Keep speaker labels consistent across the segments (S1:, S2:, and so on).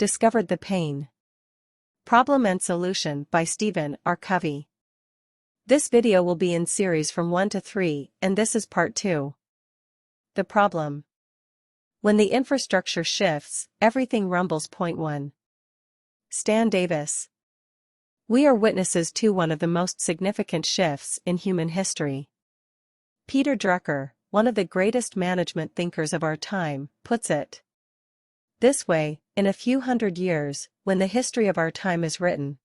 S1: discovered the pain. Problem and Solution by Stephen R. Covey. This video will be in series from 1 to 3, and this is part 2. The problem. When the infrastructure shifts, everything rumbles. Point 1. Stan Davis. We are witnesses to one of the most significant shifts in human history. Peter Drucker, one of the greatest management thinkers of our time, puts it this way: in a few hundred years, when the history of our time is written,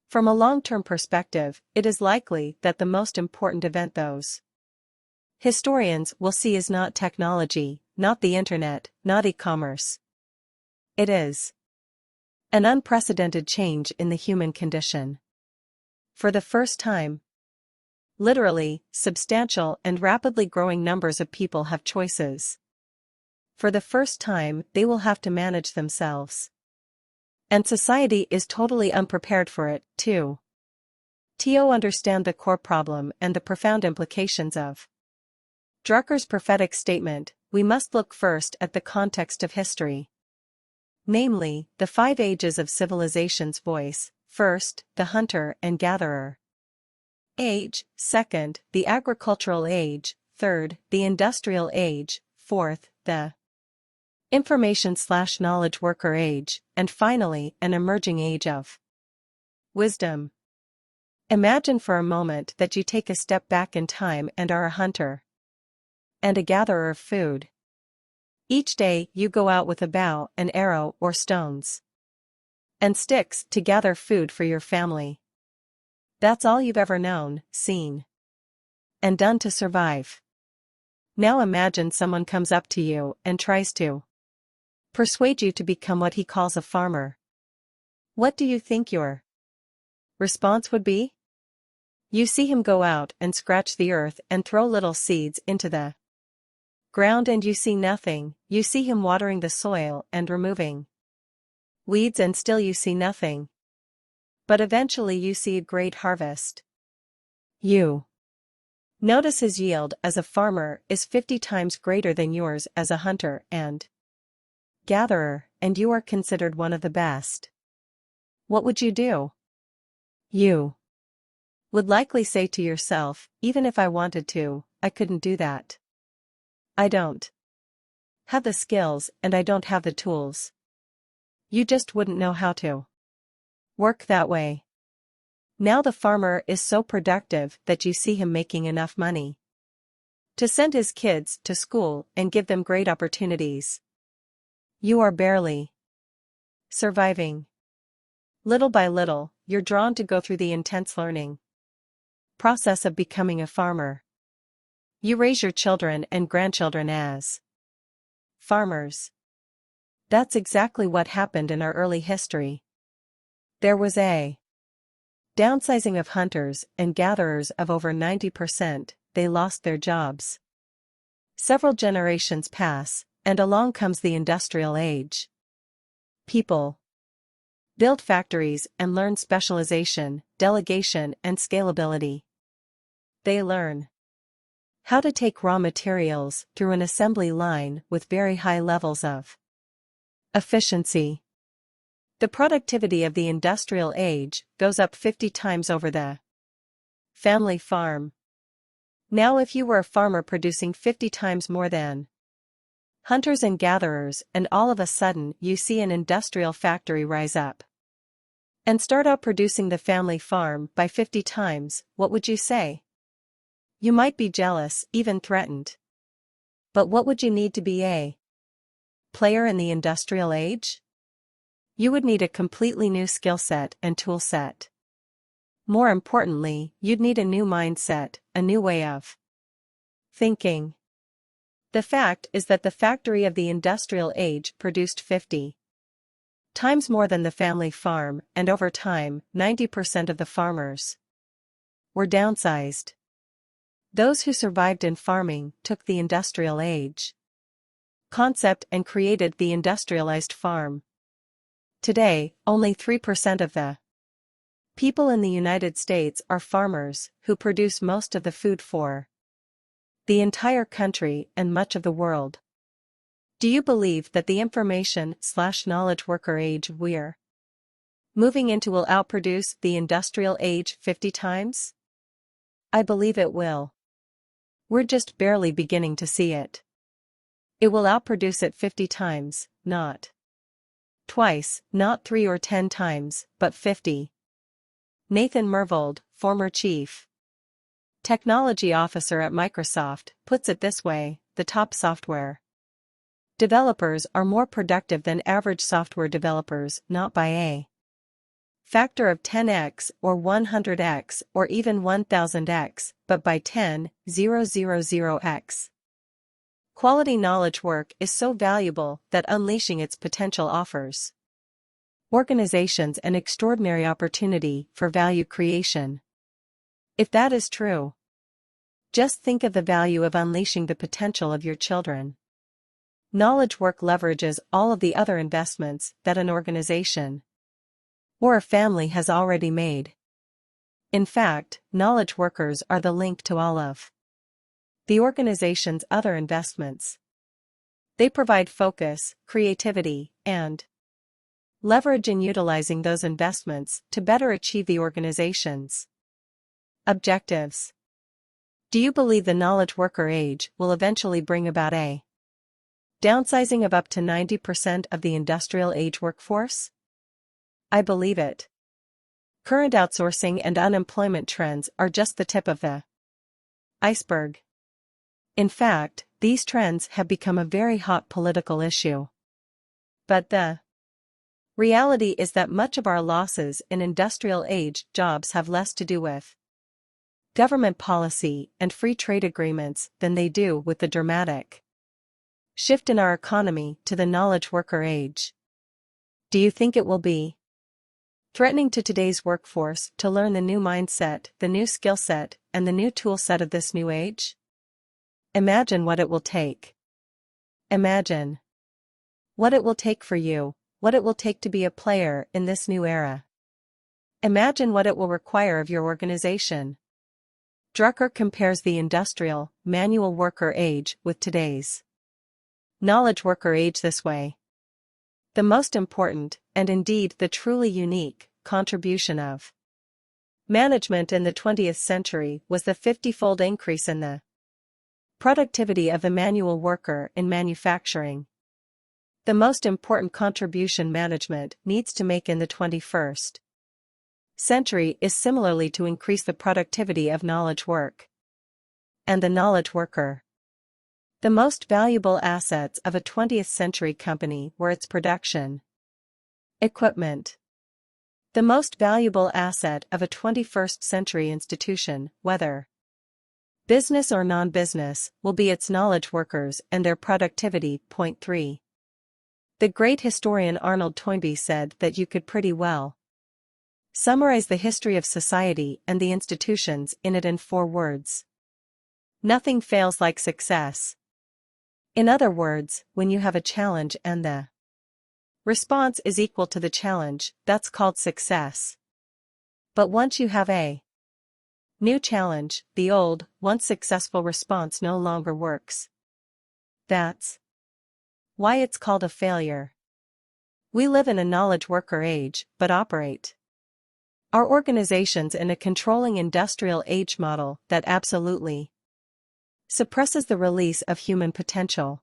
S1: from a long-term perspective, it is likely that the most important event those historians will see is not technology, not the internet, not e-commerce. It is an unprecedented change in the human condition. For the first time, literally, substantial and rapidly growing numbers of people have choices. For the first time, they will have to manage themselves. And society is totally unprepared for it, too. To understand the core problem and the profound implications of Drucker's prophetic statement, we must look first at the context of history. Namely, the 5 ages of civilization's voice: first, the hunter and gatherer age; second, the agricultural age; third, the industrial age; fourth, the information/knowledge worker age; and finally, an emerging age of wisdom. Imagine for a moment that you take a step back in time and are a hunter and a gatherer of food. Each day you go out with a bow, an arrow, or stones and sticks to gather food for your family. That's all you've ever known, seen, and done to survive. Now imagine someone comes up to you and tries to persuade you to become what he calls a farmer. What do you think your response would be? You see him go out and scratch the earth and throw little seeds into the ground, and you see nothing. You see him watering the soil and removing weeds, and still you see nothing. But eventually you see a great harvest. You notice his yield as a farmer is 50 times greater than yours as a hunter and gatherer, and you are considered one of the best. What would you do? You would likely say to yourself, even if I wanted to, I couldn't do that. I don't have the skills and I don't have the tools. You just wouldn't know how to work that way. Now the farmer is so productive that you see him making enough money to send his kids to school and give them great opportunities. You are barely surviving. Little by little, you're drawn to go through the intense learning process of becoming a farmer. You raise your children and grandchildren as farmers. That's exactly what happened in our early history. There was a downsizing of hunters and gatherers of over 90%, they lost their jobs. Several generations pass, and along comes the industrial age. People build factories and learn specialization, delegation, and scalability. They learn how to take raw materials through an assembly line with very high levels of efficiency. The productivity of the industrial age goes up 50 times over the family farm. Now if you were a farmer producing 50 times more than hunters and gatherers, and all of a sudden you see an industrial factory rise up and start out producing the family farm by 50 times, what would you say? You might be jealous, even threatened. But what would you need to be a player in the industrial age? You would need a completely new skill set and tool set. More importantly, you'd need a new mindset, a new way of thinking. The fact is that the factory of the industrial age produced 50 times more than the family farm, and over time, 90% of the farmers were downsized. Those who survived in farming took the industrial age concept and created the industrialized farm. Today, only 3% of the people in the United States are farmers, who produce most of the food for the entire country and much of the world. Do you believe that the information/knowledge worker age we're moving into will outproduce the industrial age 50 times? I believe it will. We're just barely beginning to see it. It will outproduce it 50 times, not twice, not 3 or 10 times, but 50. Nathan Myhrvold, former chief technology officer at Microsoft, puts it this way: the top software developers are more productive than average software developers, not by a factor of 10x or 100x or even 1000x, but by 10,000x. Quality knowledge work is so valuable that unleashing its potential offers organizations an extraordinary opportunity for value creation. If that is true, just think of the value of unleashing the potential of your children. Knowledge work leverages all of the other investments that an organization or a family has already made. In fact, knowledge workers are the link to all of the organization's other investments. They provide focus, creativity, and leverage in utilizing those investments to better achieve the organization's objectives. Do you believe the knowledge worker age will eventually bring about a downsizing of up to 90% of the industrial age workforce? I believe it. Current outsourcing and unemployment trends are just the tip of the iceberg. In fact, these trends have become a very hot political issue. But the reality is that much of our losses in industrial age jobs have less to do with government policy and free trade agreements than they do with the dramatic shift in our economy to the knowledge worker age. Do you think it will be threatening to today's workforce to learn the new mindset, the new skill set, and the new tool set of this new age? Imagine what it will take. Imagine what it will take for you, what it will take to be a player in this new era. Imagine what it will require of your organization. Drucker compares the industrial, manual worker age with today's knowledge worker age this way. The most important, and indeed the truly unique, contribution of management in the 20th century was the 50-fold increase in the productivity of the manual worker in manufacturing. The most important contribution management needs to make in the 21st century is similarly to increase the productivity of knowledge work and the knowledge worker. The most valuable assets of a 20th century company were its production equipment. The most valuable asset of a 21st century institution, whether business or non-business, will be its knowledge workers and their productivity. Point 3. The great historian Arnold Toynbee said that you could pretty well summarize the history of society and the institutions in it in 4 words. Nothing fails like success. In other words, when you have a challenge and the response is equal to the challenge, that's called success. But once you have a new challenge, the old, once successful response no longer works. That's why it's called a failure. We live in a knowledge worker age, but operate our organizations in a controlling industrial age model that absolutely suppresses the release of human potential.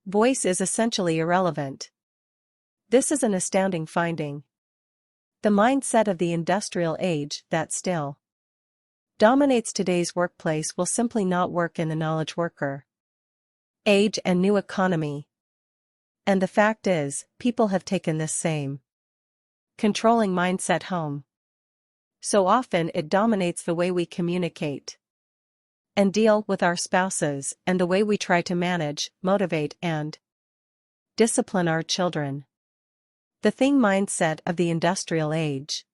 S1: Voice is essentially irrelevant. This is an astounding finding. The mindset of the industrial age that still dominates today's workplace will simply not work in the knowledge worker age and new economy. And the fact is, people have taken this same controlling mindset home. So often it dominates the way we communicate and deal with our spouses and the way we try to manage, motivate, and discipline our children. The thing mindset of the industrial age.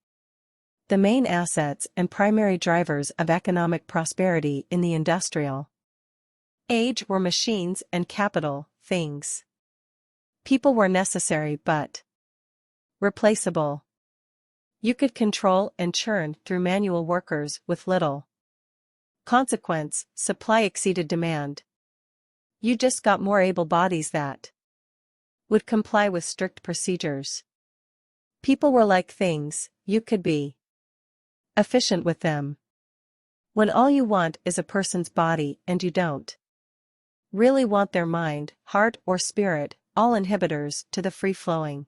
S1: The main assets and primary drivers of economic prosperity in the industrial age were machines and capital, things. People were necessary but replaceable. You could control and churn through manual workers with little consequence. Supply exceeded demand. You just got more able bodies that would comply with strict procedures. People were like things, you could be efficient with them. When all you want is a person's body and you don't really want their mind, heart or spirit, all inhibitors to the free-flowing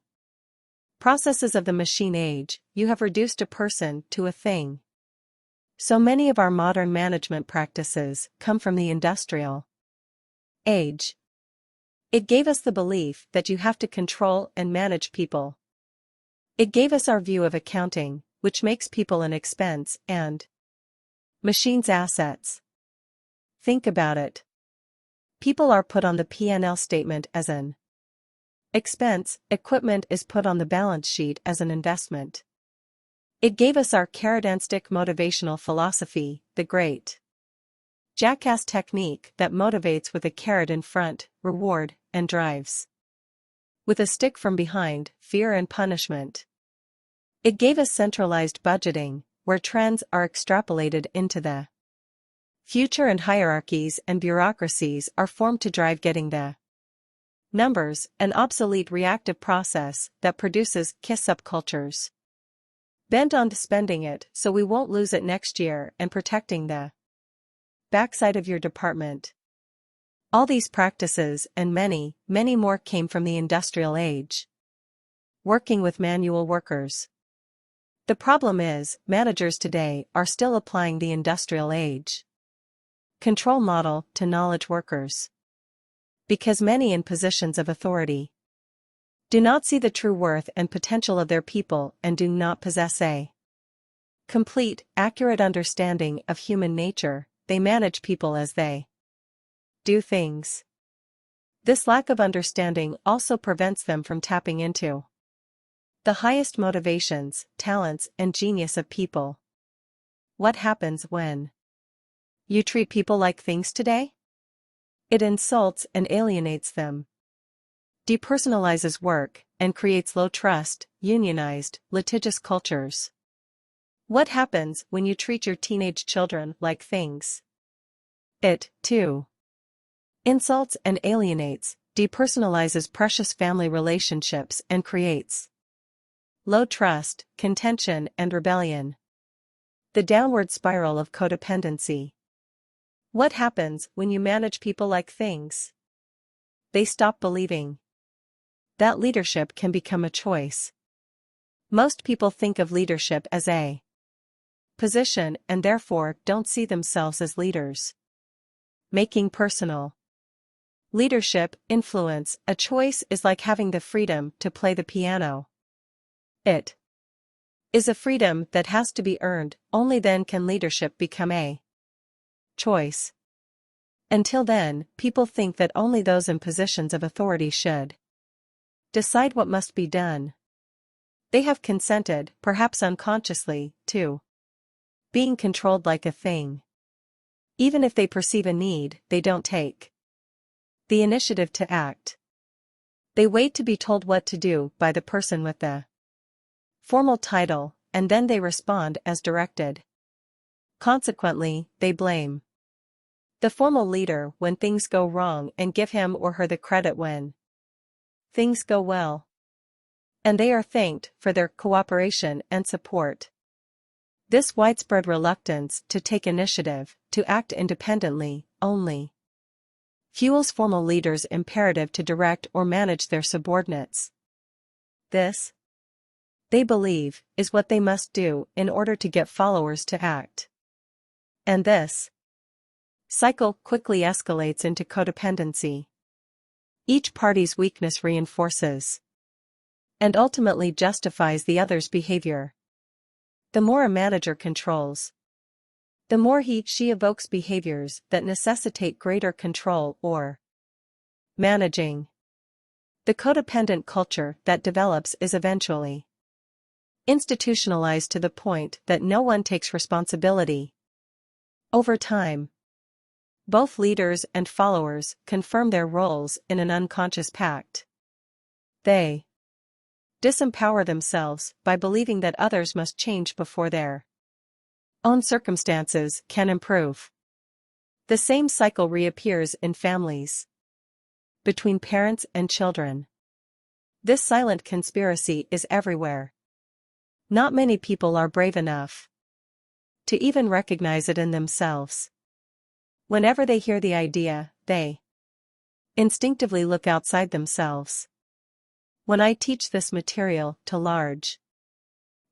S1: processes of the machine age, you have reduced a person to a thing. So many of our modern management practices come from the industrial age. It gave us the belief that you have to control and manage people. It gave us our view of accounting, which makes people an expense and machines assets. Think about it. People are put on the P&L statement as an expense, equipment is put on the balance sheet as an investment. It gave us our carrot and stick motivational philosophy, the great jackass technique that motivates with a carrot in front, reward, and drives with a stick from behind, fear and punishment. It gave us centralized budgeting, where trends are extrapolated into the future and hierarchies and bureaucracies are formed to drive getting the numbers, an obsolete reactive process that produces kiss-up cultures. Bent on spending it so we won't lose it next year and protecting the backside of your department. All these practices and many, many more came from the industrial age. Working with manual workers. The problem is, managers today are still applying the industrial age control model to knowledge workers. Because many in positions of authority do not see the true worth and potential of their people and do not possess a complete, accurate understanding of human nature, they manage people as they do things. This lack of understanding also prevents them from tapping into the highest motivations, talents, and genius of people. What happens when you treat people like things today? It insults and alienates them, depersonalizes work, and creates low-trust, unionized, litigious cultures. What happens when you treat your teenage children like things? It, too, insults and alienates, depersonalizes precious family relationships and creates low trust, contention, and rebellion. The downward spiral of codependency. What happens when you manage people like things? They stop believing that leadership can become a choice. Most people think of leadership as a position and therefore don't see themselves as leaders. Making personal leadership, influence, a choice is like having the freedom to play the piano. It is a freedom that has to be earned, only then can leadership become a choice. Until then, people think that only those in positions of authority should decide what must be done. They have consented, perhaps unconsciously, to being controlled like a thing. Even if they perceive a need, they don't take the initiative to act. They wait to be told what to do by the person with the formal title, and then they respond as directed. Consequently, they blame the formal leader when things go wrong and give him or her the credit when things go well. And they are thanked for their cooperation and support. This widespread reluctance to take initiative, to act independently, only fuels formal leaders' imperative to direct or manage their subordinates. This, they believe, is what they must do in order to get followers to act. And this cycle quickly escalates into codependency. Each party's weakness reinforces and ultimately justifies the other's behavior. The more a manager controls, the more she evokes behaviors that necessitate greater control or managing. The codependent culture that develops is eventually institutionalized to the point that no one takes responsibility. Over time, both leaders and followers confirm their roles in an unconscious pact. They disempower themselves by believing that others must change before their own circumstances can improve. The same cycle reappears in families. between parents and children. This silent conspiracy is everywhere. Not many people are brave enough to even recognize it in themselves. Whenever they hear the idea, they instinctively look outside themselves. When I teach this material to large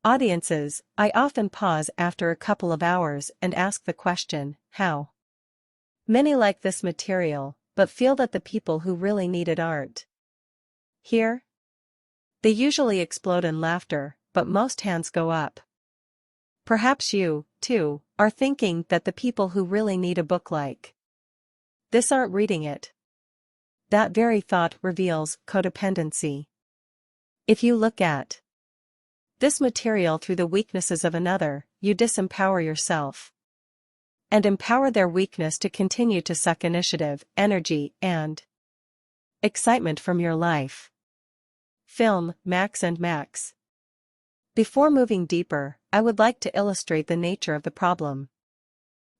S1: audiences, I often pause after a couple of hours and ask the question, how many like this material, but feel that the people who really need it aren't here? They usually explode in laughter, but most hands go up. Perhaps you, too, are thinking that the people who really need a book like this aren't reading it. That very thought reveals codependency. If you look at this material through the weaknesses of another, you disempower yourself and empower their weakness to continue to suck initiative, energy, and excitement from your life. Film, Max and Max. Before moving deeper, I would like to illustrate the nature of the problem.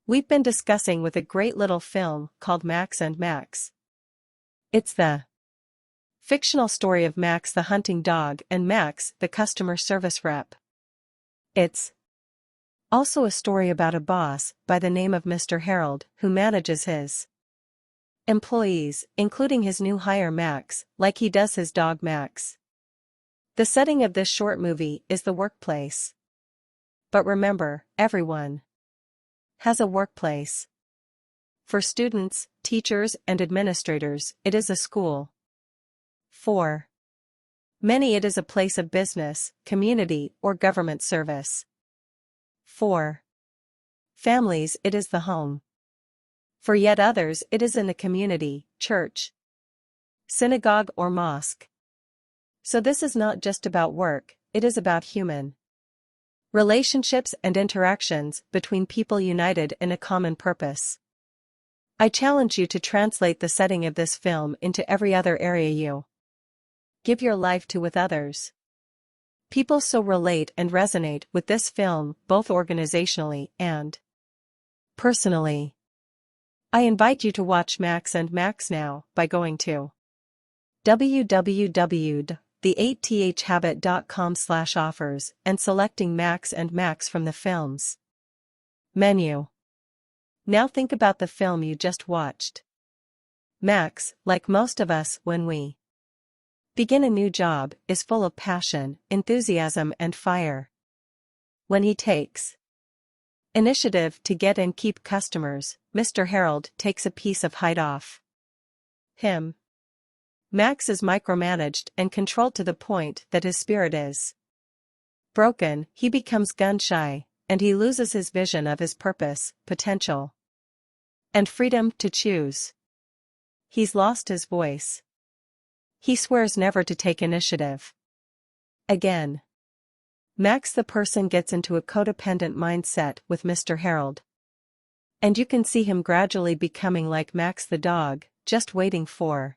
S1: We've been discussing with a great little film called Max and Max. It's the fictional story of Max the hunting dog and Max the customer service rep. It's also a story about a boss by the name of Mr. Harold who manages his employees, including his new hire Max, like he does his dog Max. The setting of this short movie is the workplace. But remember, everyone has a workplace. For students, teachers, and administrators, it is a school. For many, it is a place of business, community, or government service. For families, it is the home. For yet others, it is in the community, church, synagogue, or mosque. So this is not just about work, it is about human relationships and interactions between people united in a common purpose. I challenge you to translate the setting of this film into every other area you give your life to with others. People so relate and resonate with this film both organizationally and personally. I invite you to watch Max and Max now by going to www.the8thhabit.com/offers and selecting Max and Max from the films menu. Now think about the film you just watched. Max, like most of us when we begin a new job, is full of passion, enthusiasm, and fire. When he takes initiative to get and keep customers, Mr. Harold takes a piece of hide off him. Max is micromanaged and controlled to the point that his spirit is broken. He becomes gun-shy, and he loses his vision of his purpose, potential, and freedom to choose. He's lost his voice. He swears never to take initiative again. Max the person gets into a codependent mindset with Mr. Harold. And you can see him gradually becoming like Max the dog, just waiting for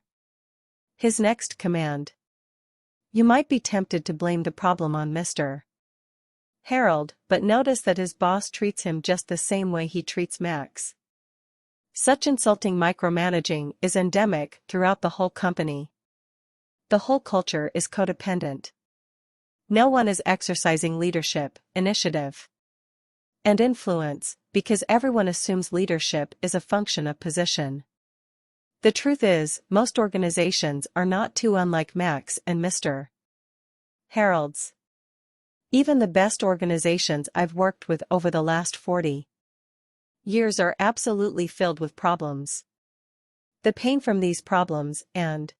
S1: his next command. You might be tempted to blame the problem on Mr. Harold, but notice that his boss treats him just the same way he treats Max. Such insulting micromanaging is endemic throughout the whole company. The whole culture is codependent. No one is exercising leadership, initiative, and influence, because everyone assumes leadership is a function of position. The truth is, most organizations are not too unlike Max and Mr. Harold's. Even the best organizations I've worked with over the last 40 years are absolutely filled with problems. The pain from these problems and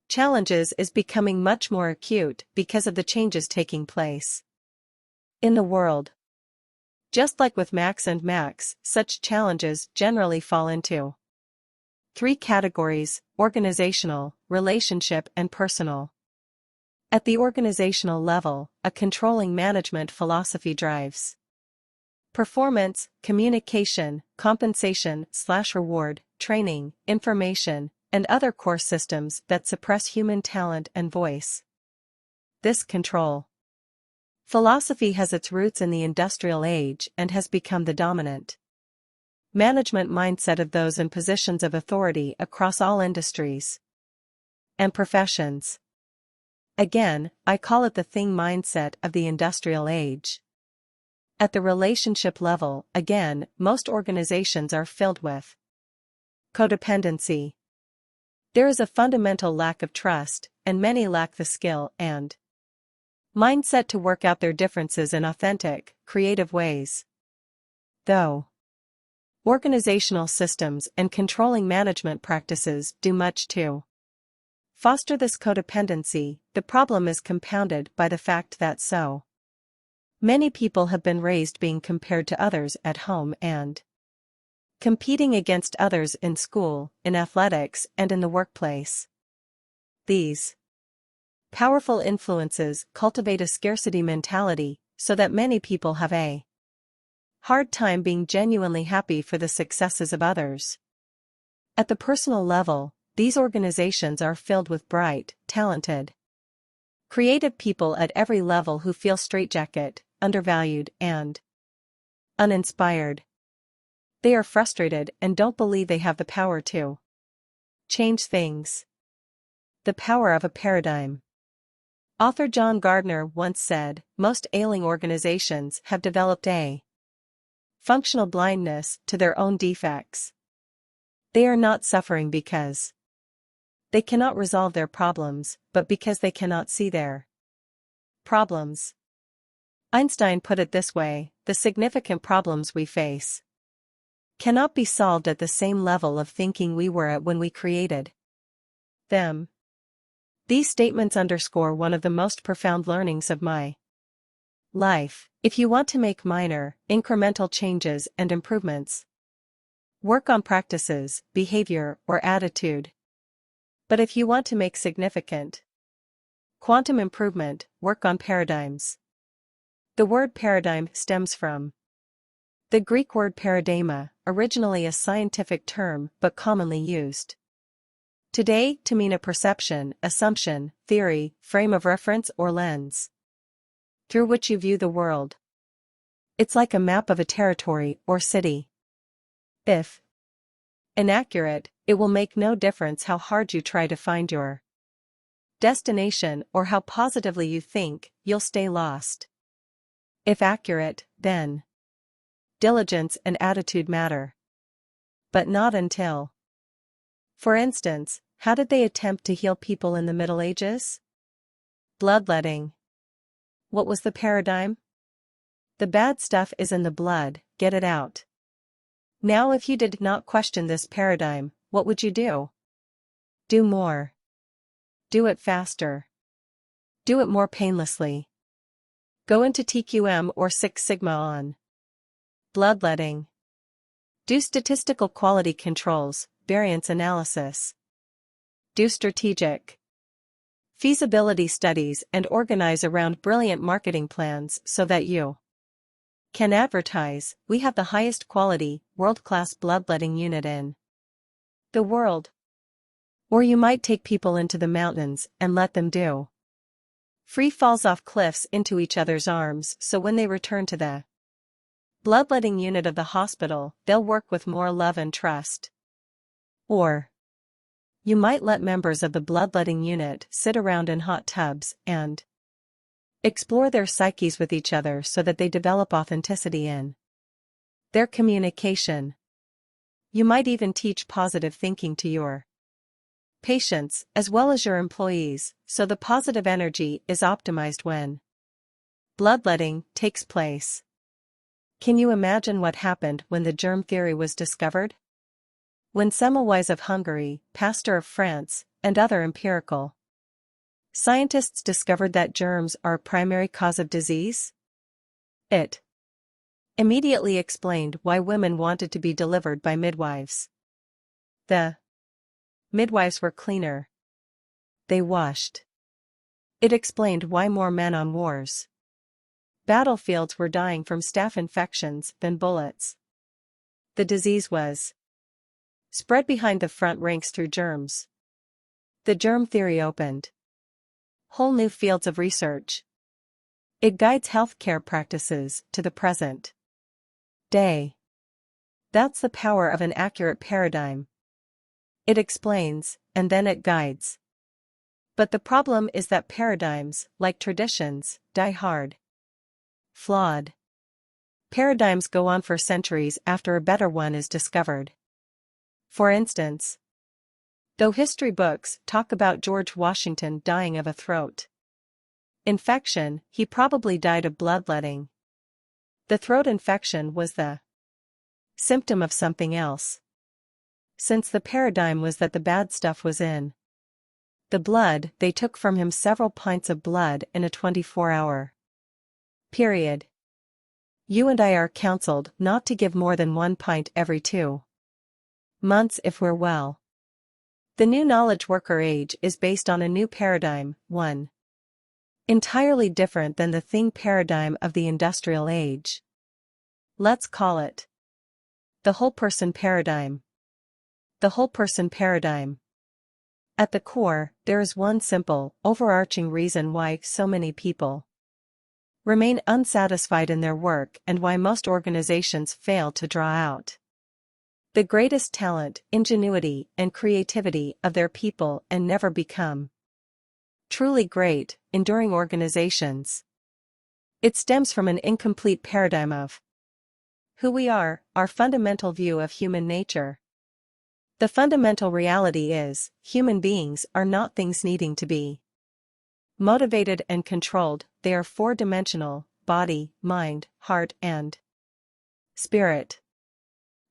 S1: challenges is becoming much more acute because of the changes taking place in the world. Just like with Max and Max, such challenges generally fall into 3 categories: organizational, relationship, and personal. At the organizational level, a controlling management philosophy drives performance, communication, compensation/reward, training, information, and other core systems that suppress human talent and voice. This control philosophy has its roots in the industrial age and has become the dominant management mindset of those in positions of authority across all industries and professions. Again, I call it the thing mindset of the industrial age. At the relationship level, again, most organizations are filled with codependency. There is a fundamental lack of trust, and many lack the skill and mindset to work out their differences in authentic, creative ways. Though organizational systems and controlling management practices do much to foster this codependency, the problem is compounded by the fact that so many people have been raised being compared to others at home and competing against others in school, in athletics, and in the workplace. These powerful influences cultivate a scarcity mentality, so that many people have a hard time being genuinely happy for the successes of others. At the personal level, these organizations are filled with bright, talented, creative people at every level who feel straitjacket, undervalued, and uninspired. They are frustrated and don't believe they have the power to change things. The power of a paradigm. Author John Gardner once said, most ailing organizations have developed a functional blindness to their own defects. They are not suffering because they cannot resolve their problems, but because they cannot see their problems. Einstein put it this way: the significant problems we face cannot be solved at the same level of thinking we were at when we created them. These statements underscore one of the most profound learnings of my life. If you want to make minor, incremental changes and improvements, work on practices, behavior, or attitude. But if you want to make significant quantum improvement, work on paradigms. The word paradigm stems from the Greek word paradigma, originally a scientific term but commonly used today to mean a perception, assumption, theory, frame of reference or lens through which you view the world. It's like a map of a territory or city. If inaccurate, it will make no difference how hard you try to find your destination or how positively you think, you'll stay lost. If accurate, then diligence and attitude matter. But not until. For instance, how did they attempt to heal people in the Middle Ages? Bloodletting. What was the paradigm? The bad stuff is in the blood, get it out. Now if you did not question this paradigm, what would you do? Do more. Do it faster. Do it more painlessly. Go into TQM or Six Sigma on bloodletting. Do statistical quality controls, variance analysis. Do strategic feasibility studies and organize around brilliant marketing plans so that you can advertise, we have the highest quality, world-class bloodletting unit in the world. Or you might take people into the mountains and let them do free falls off cliffs into each other's arms, so when they return to the bloodletting unit of the hospital, they'll work with more love and trust. Or you might let members of the bloodletting unit sit around in hot tubs and explore their psyches with each other so that they develop authenticity in their communication. You might even teach positive thinking to your patients as well as your employees, so the positive energy is optimized when bloodletting takes place. Can you imagine what happened when the germ theory was discovered? When Semmelweis of Hungary, Pasteur of France, and other empirical scientists discovered that germs are a primary cause of disease, it immediately explained why women wanted to be delivered by midwives. The midwives were cleaner. They washed. It explained why more men on wars battlefields were dying from staph infections than bullets. The disease was spread behind the front ranks through germs. The germ theory opened whole new fields of research. It guides healthcare practices to the present day. That's the power of an accurate paradigm. It explains, and then it guides. But the problem is that paradigms, like traditions, die hard. Flawed. Paradigms go on for centuries after a better one is discovered. For instance, though history books talk about George Washington dying of a throat infection, he probably died of bloodletting. The throat infection was the symptom of something else. Since the paradigm was that the bad stuff was in the blood, they took from him several pints of blood in a 24-hour period. You and I are counseled not to give more than 1 pint every 2 months if we're well. The new knowledge worker age is based on a new paradigm, one entirely different than the thing paradigm of the industrial age. Let's call it the whole person paradigm. The whole person paradigm. At the core, there is one simple, overarching reason why so many people remain unsatisfied in their work and why most organizations fail to draw out the greatest talent, ingenuity, and creativity of their people and never become truly great, enduring organizations. It stems from an incomplete paradigm of who we are, our fundamental view of human nature. The fundamental reality is, human beings are not things needing to be motivated and controlled, they are four-dimensional: body, mind, heart, and spirit.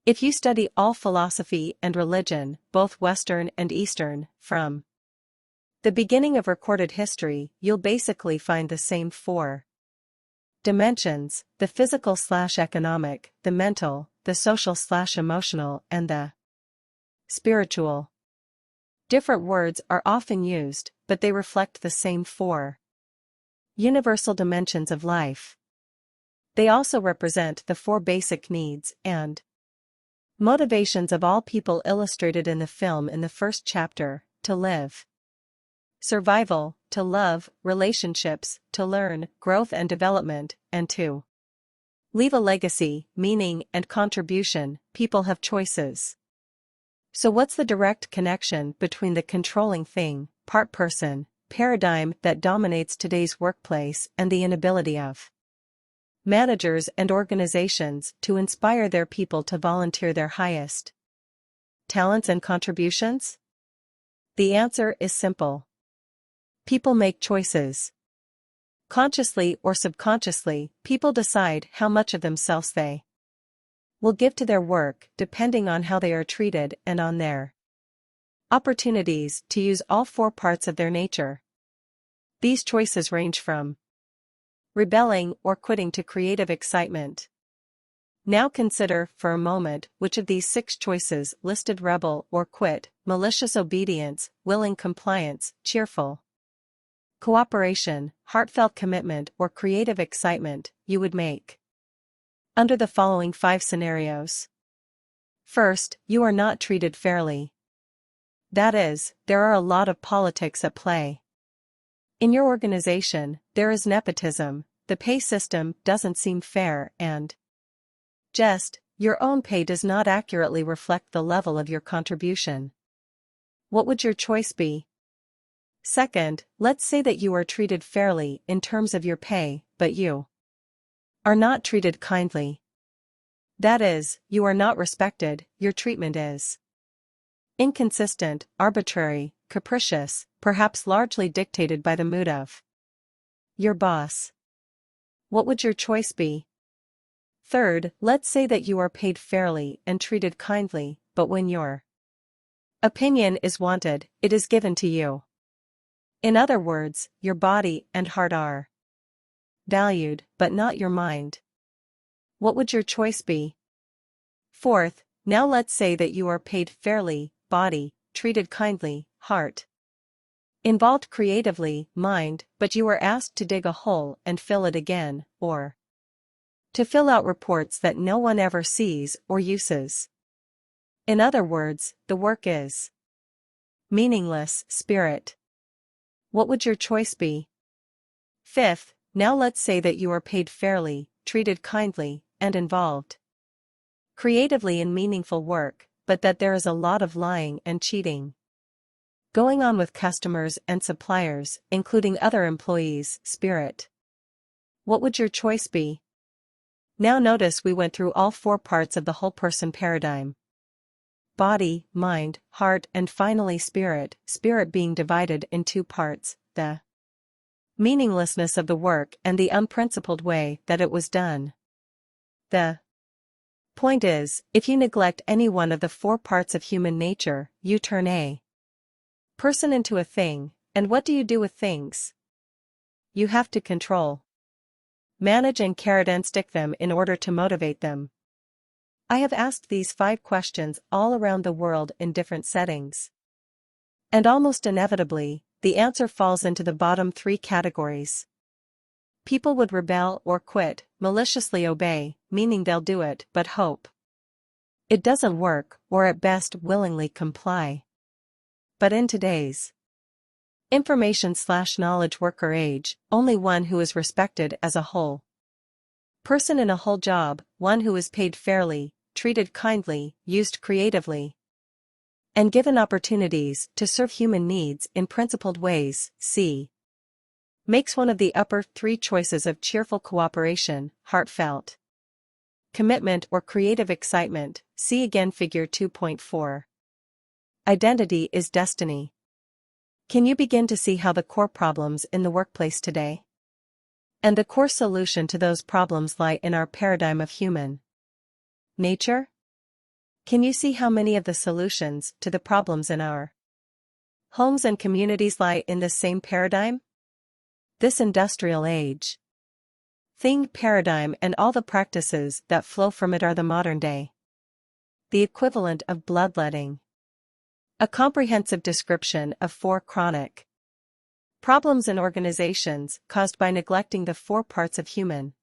S1: If you study all philosophy and religion, both Western and Eastern, from the beginning of recorded history, you'll basically find the same four dimensions: the physical/economic, the mental, the social/emotional, and the spiritual. Different words are often used, but they reflect the same four universal dimensions of life. They also represent the four basic needs and motivations of all people illustrated in the film in the first chapter: to live, survival, to love, relationships, to learn, growth and development, and to leave a legacy, meaning, and contribution. People have choices. So what's the direct connection between the controlling thing, part person, paradigm that dominates today's workplace and the inability of managers and organizations to inspire their people to volunteer their highest talents and contributions? The answer is simple. People make choices. Consciously or subconsciously, people decide how much of themselves they will give to their work, depending on how they are treated and on their opportunities to use all four parts of their nature. These choices range from rebelling or quitting to creative excitement. Now consider, for a moment, which of these 6 choices listed: rebel or quit, malicious obedience, willing compliance, cheerful cooperation, heartfelt commitment, or creative excitement, you would make under the following 5 scenarios. First, you are not treated fairly. That is, there are a lot of politics at play. In your organization, there is nepotism, the pay system doesn't seem fair, and just, your own pay does not accurately reflect the level of your contribution. What would your choice be? Second, let's say that you are treated fairly in terms of your pay, but you are not treated kindly. That is, you are not respected, your treatment is inconsistent, arbitrary, capricious, perhaps largely dictated by the mood of your boss. What would your choice be? Third, let's say that you are paid fairly and treated kindly, but when your opinion is wanted, it is given to you. In other words, your body and heart are valued, but not your mind. What would your choice be? Fourth, now let's say that you are paid fairly, body, treated kindly, heart involved creatively, mind, but you are asked to dig a hole and fill it again, or to fill out reports that no one ever sees or uses. In other words, the work is meaningless, spirit. What would your choice be? Fifth, now let's say that you are paid fairly, treated kindly, and involved creatively in meaningful work, but that there is a lot of lying and cheating going on with customers and suppliers, including other employees. Spirit. What would your choice be? Now notice we went through all four parts of the whole person paradigm. Body, mind, heart, and finally spirit, spirit being divided in two parts, the meaninglessness of the work and the unprincipled way that it was done. The point is, if you neglect any one of the four parts of human nature, you turn a person into a thing, and what do you do with things? You have to control, manage and carrot and stick them in order to motivate them. I have asked these 5 questions all around the world in different settings. And almost inevitably, the answer falls into the bottom 3 categories. People would rebel or quit, maliciously obey, meaning they'll do it but hope it doesn't work, or at best willingly comply. But in today's information/knowledge worker age, only one who is respected as a whole person in a whole job, one who is paid fairly, treated kindly, used creatively, and given opportunities to serve human needs in principled ways, c. makes one of the upper 3 choices of cheerful cooperation, heartfelt commitment or creative excitement. See again figure 2.4. Identity is destiny. Can you begin to see how the core problems in the workplace today and the core solution to those problems lie in our paradigm of human nature? Can you see how many of the solutions to the problems in our homes and communities lie in this same paradigm? This industrial age themed paradigm and all the practices that flow from it are the modern day, the equivalent of bloodletting. A comprehensive description of 4 chronic problems in organizations caused by neglecting the 4 parts of human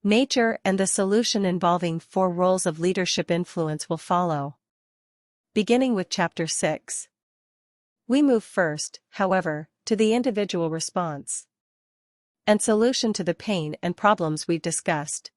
S1: nature, and the solution involving 4 roles of leadership influence will follow. Beginning with Chapter 6. We move first, however, to the individual response and solution to the pain and problems we've discussed.